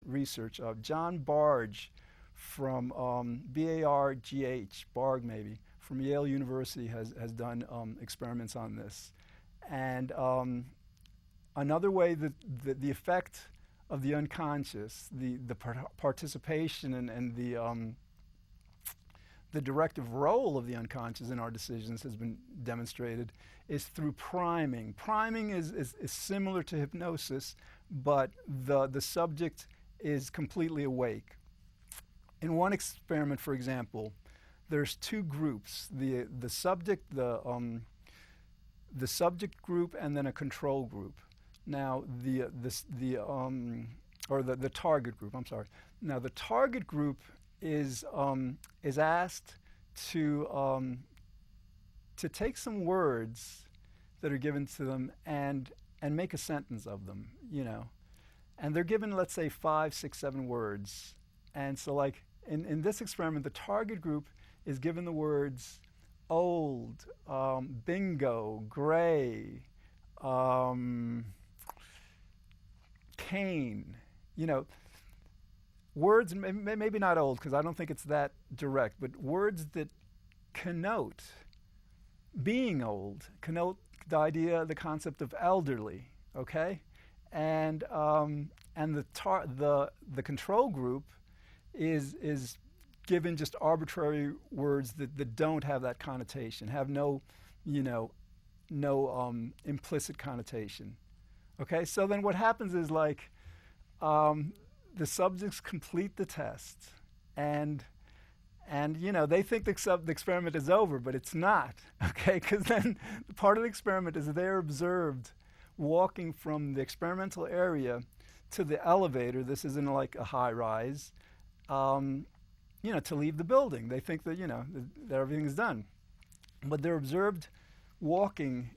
research. John Bargh from B-A-R-G-H, Bargh maybe, from Yale University has done experiments on this. And another way that the effect of the unconscious, the participation and the directive role of the unconscious in our decisions has been demonstrated is through priming. Priming is similar to hypnosis, but the subject is completely awake. In one experiment, for example, there's two groups: the subject group and then a control group. Now the target group. I'm sorry. Now the target group is asked to take some words that are given to them and make a sentence of them, and they're given, let's say, 5, 6, 7 words. And so, like in this experiment, the target group is given the words old, bingo, gray, cane, words, maybe not old, because I don't think it's that direct, but words that connote being old, connote the concept of elderly, okay? And the control group is given just arbitrary words that don't have that connotation, have no implicit connotation. Okay, so then what happens is, like, the subjects complete the test, and they think the experiment is over, but it's not. Okay, because then part of the experiment is they're observed walking from the experimental area to the elevator. This is in like a high rise, to leave the building. They think that that everything's done, but they're observed walking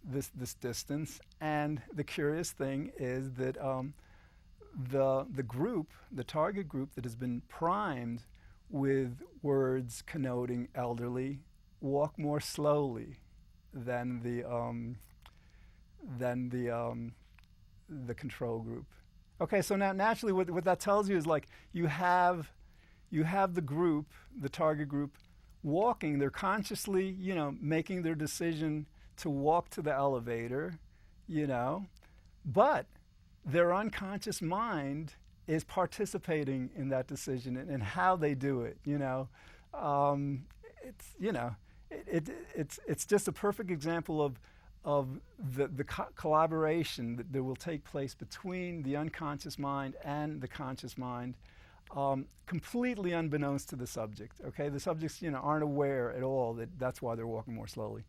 this distance. And the curious thing is that the target group that has been primed with words connoting elderly walk more slowly than the control group. Okay, so now naturally what that tells you is, like, you have the group, the target group, walking. They're consciously, making their decision to walk to the elevator, but their unconscious mind is participating in that decision and how they do it. It's just a perfect example of the collaboration that will take place between the unconscious mind and the conscious mind, completely unbeknownst to the subject. Okay, the subjects aren't aware at all that's why they're walking more slowly.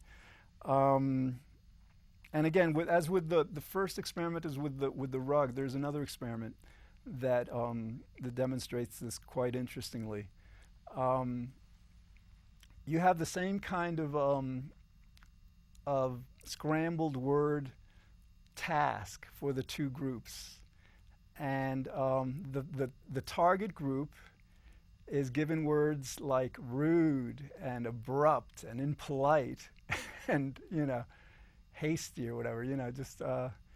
And again, as with the first experiment is with the rug, there's another experiment that demonstrates this quite interestingly. You have the same kind of scrambled word task for the two groups, and the target group is given words like rude and abrupt and impolite and hasty or whatever, just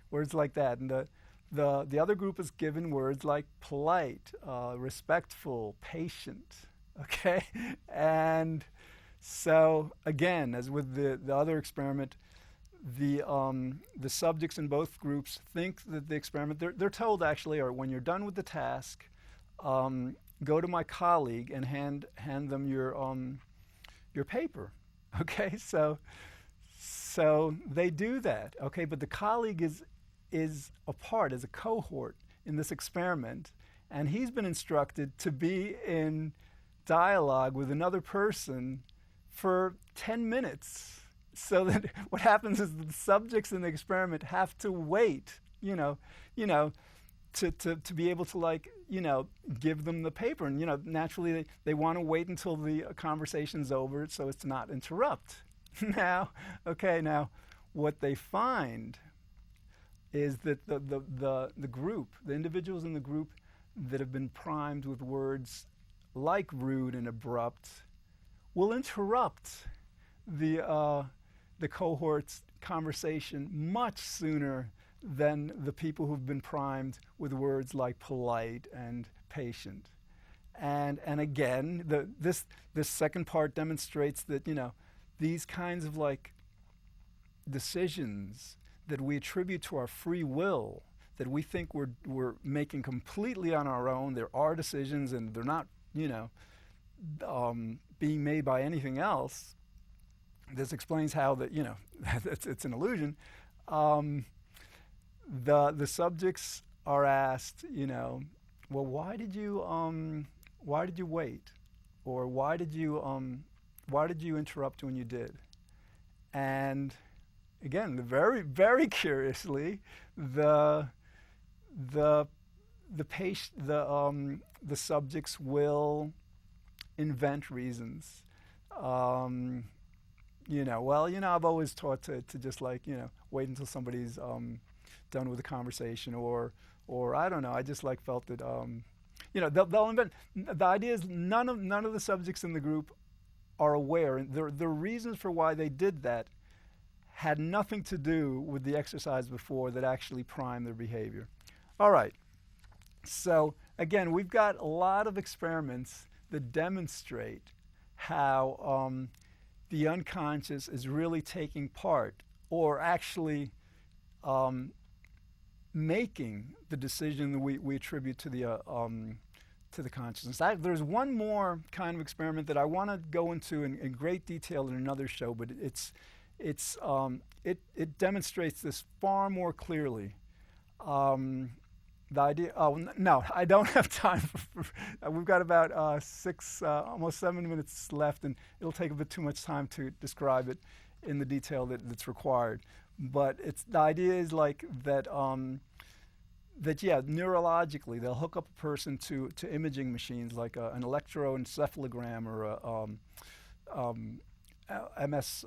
words like that. And the other group is given words like polite, respectful, patient. Okay, and so again, as with the other experiment, the subjects in both groups think that the experiment, they're told actually, or when you're done with the task, go to my colleague and hand them your paper. Okay, so they do that. Okay, but the colleague is a part, as a cohort in this experiment, and he's been instructed to be in dialogue with another person for 10 minutes. So that what happens is the subjects in the experiment have to wait, to be able to, like, give them the paper. And, naturally they want to wait until the conversation's over so as to not interrupt. Now, what they find is that the group, the individuals in the group that have been primed with words like rude and abrupt, will interrupt the cohort's conversation much sooner than the people who've been primed with words like polite and patient. And again, this second part demonstrates that, these kinds of like decisions that we attribute to our free will, that we think we're making completely on our own. They're our decisions, and they're not, being made by anything else. This explains how that, it's an illusion. The subjects are asked, well, why did you wait, or why did you interrupt when you did? And again, very very curiously, the subjects will invent reasons. I've always taught to just like, wait until somebody's done with the conversation, or I don't know, I just like felt that, they'll invent. The idea is none of the subjects in the group are aware, and the reasons for why they did that had nothing to do with the exercise before that actually primed their behavior. All right. So again, we've got a lot of experiments that demonstrate how the unconscious is really taking part, or actually making the decision that we attribute to the consciousness. There's one more kind of experiment that I want to go into in great detail in another show, but it demonstrates this far more clearly. The idea. Oh no, I don't have time. We've got about almost 7 minutes left, and it'll take a bit too much time to describe it in the detail that's required. But the idea is like that. Neurologically, they'll hook up a person to imaging machines like an electroencephalogram or MS,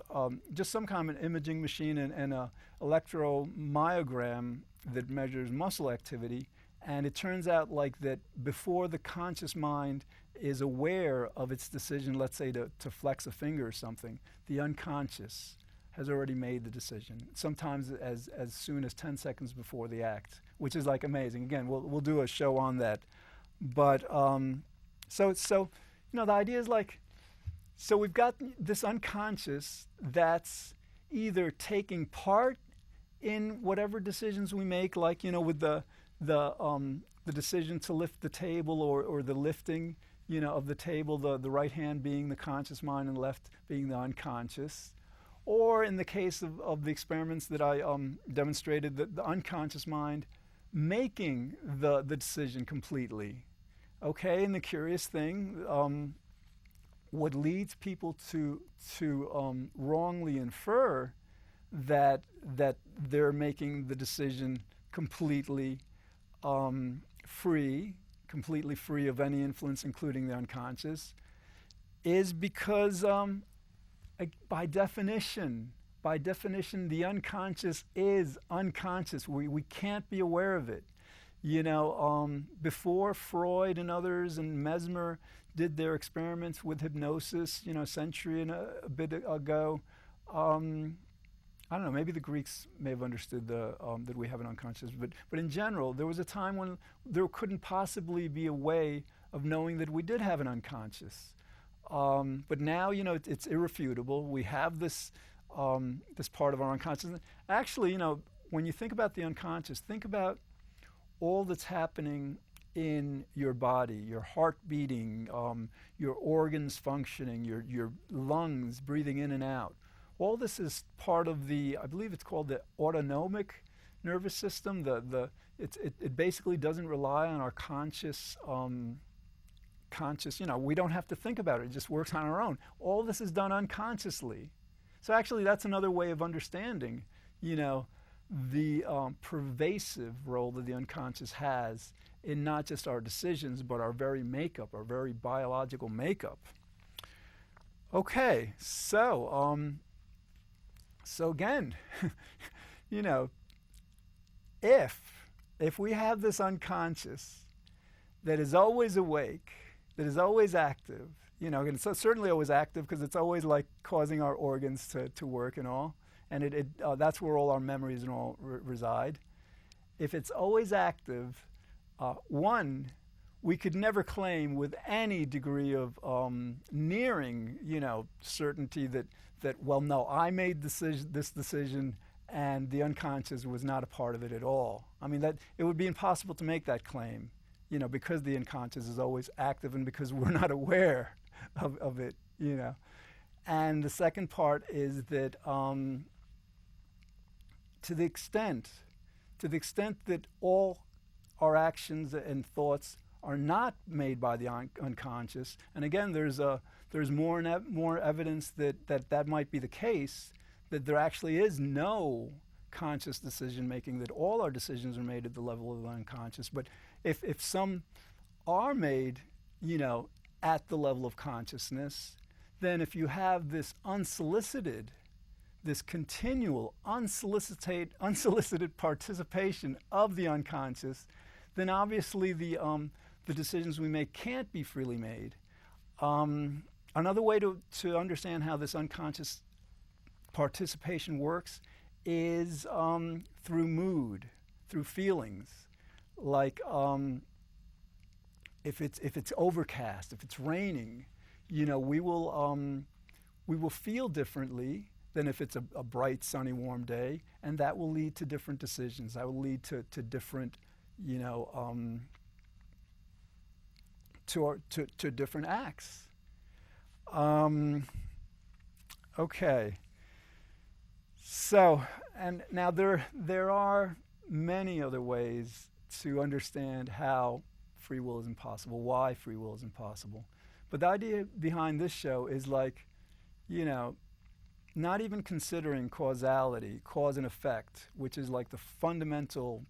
just some kind of an imaging machine, and a electromyogram that measures muscle activity. And it turns out like that before the conscious mind is aware of its decision, let's say to flex a finger or something, the unconscious has already made the decision, sometimes as soon as 10 seconds before the act, which is like amazing. Again, we'll do a show on that. But the idea is like, so we've got this unconscious that's either taking part in whatever decisions we make, like, with the decision to lift the table, or the lifting, of the table, the right hand being the conscious mind and the left being the unconscious. Or in the case of the experiments that I demonstrated, the unconscious mind making the decision completely. Okay, and the curious thing, what leads people to wrongly infer that they're making the decision completely completely free of any influence, including the unconscious, is because by definition, the unconscious is unconscious. We can't be aware of it. Before Freud and others and Mesmer did their experiments with hypnosis, a century and a bit ago, I don't know, maybe the Greeks may have understood that we have an unconscious, but in general, there was a time when there couldn't possibly be a way of knowing that we did have an unconscious. But now, it's irrefutable. We have this part of our unconscious. Actually, when you think about the unconscious, think about all that's happening in your body, your heart beating, your organs functioning, your lungs breathing in and out. All this is part of I believe it's called the autonomic nervous system. It basically doesn't rely on our conscious, we don't have to think about it. It just works on our own. All this is done unconsciously. So actually that's another way of understanding, the pervasive role that the unconscious has in not just our decisions, but our very makeup, our very biological makeup. Okay, so again, if we have this unconscious that is always awake, that is always active, and it's certainly always active because it's always like causing our organs to work and all, and that's where all our memories and all reside. if it's always active, one, we could never claim with any degree of nearing, certainty that well, no, I made this decision, and the unconscious was not a part of it at all. I mean, that it would be impossible to make that claim, because the unconscious is always active and because we're not aware of it, And the second part is that to the extent that all our actions and thoughts are not made by the unconscious, and again, there's more evidence that might be the case, that there actually is no conscious decision making, that all our decisions are made at the level of the unconscious. But if some are made, at the level of consciousness, then if you have this unsolicited, this continual unsolicited participation of the unconscious, then obviously the decisions we make can't be freely made. Another way to understand how this unconscious participation works is through mood, through feelings. Like if it's overcast, if it's raining, we will feel differently than if it's a bright, sunny, warm day, and that will lead to different decisions. That will lead to different, to different acts. Okay. So, and now there are many other ways to understand how free will is impossible, why free will is impossible. But the idea behind this show is like, not even considering causality, cause and effect, which is like the fundamental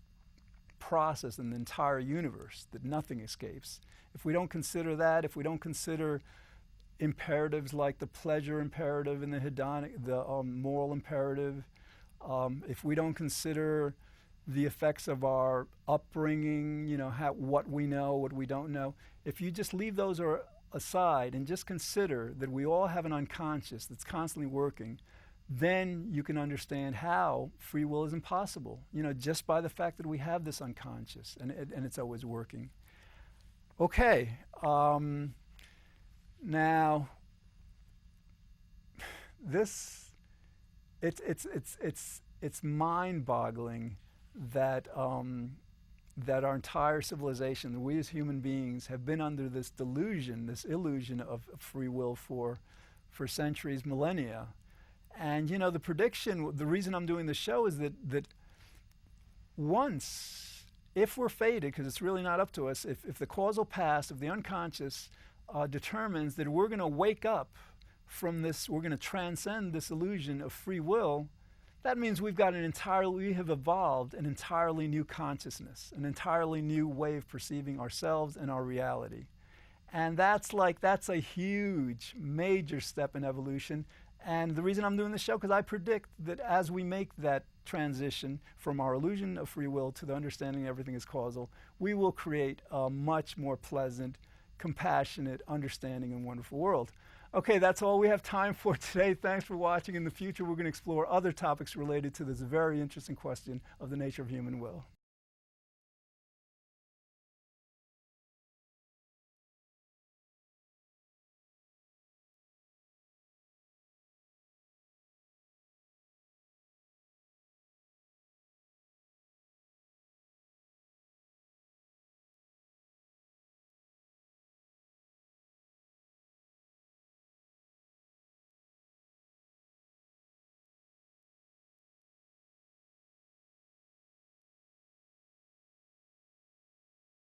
process in the entire universe that nothing escapes. If we don't consider that, if we don't consider imperatives like the pleasure imperative and the hedonic, the moral imperative, if we don't consider the effects of our upbringing, what we know, what we don't know, if you just leave those aside and just consider that we all have an unconscious that's constantly working, then you can understand how free will is impossible, just by the fact that we have this unconscious and it's always working. Okay, now this it's mind-boggling that that our entire civilization, we as human beings, have been under this delusion, this illusion of free will for centuries, millennia. And the prediction, the reason I'm doing this show is that once, if we're fated, because it's really not up to us, if the causal past, if the unconscious determines that we're going to wake up from this, we're going to transcend this illusion of free will, that means we have evolved an entirely new consciousness, an entirely new way of perceiving ourselves and our reality. And that's a huge, major step in evolution. And the reason I'm doing this show, because I predict that as we make that transition from our illusion of free will to the understanding everything is causal, we will create a much more pleasant, compassionate, understanding, and wonderful world. Okay, that's all we have time for today. Thanks for watching. In the future, we're going to explore other topics related to this very interesting question of the nature of human will.